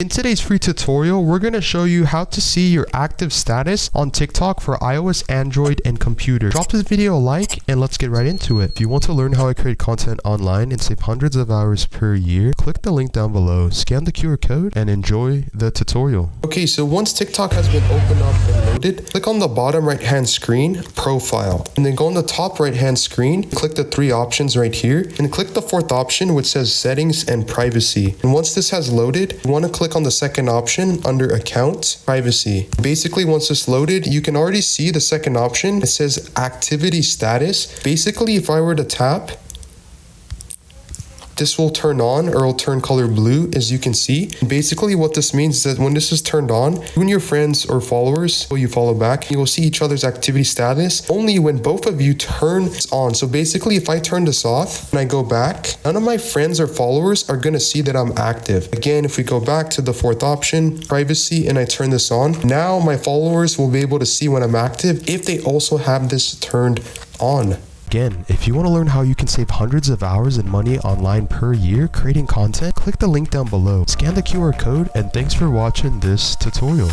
In today's free tutorial, we're going to show you how to see your active status on TikTok for iOS, Android, and computer. Drop this video a like and let's get right into it. If you want to learn how I create content online and save hundreds of hours per year, click the link down below, scan the QR code, and enjoy the tutorial. Okay, so once TikTok has been opened up and loaded, click on the bottom right hand screen, profile, and then go on the top right hand screen, click the three options right here, and click the fourth option which says settings and privacy. And once this has loaded, you want to click on the second option under account, privacy. Basically, once it's loaded, you can already see the second option. It says activity status. Basically, if I were to tap, this will turn on or it'll turn color blue, as you can see. Basically, what this means is that when this is turned on, you and your friends or followers who you follow back, you will see each other's activity status only when both of you turn this on. So basically, if I turn this off and I go back, none of my friends or followers are going to see that I'm active. Again, if we go back to the fourth option, privacy, and I turn this on, now my followers will be able to see when I'm active if they also have this turned on. Again, if you want to learn how you can save hundreds of hours and money online per year creating content, click the link down below, scan the QR code, and thanks for watching this tutorial.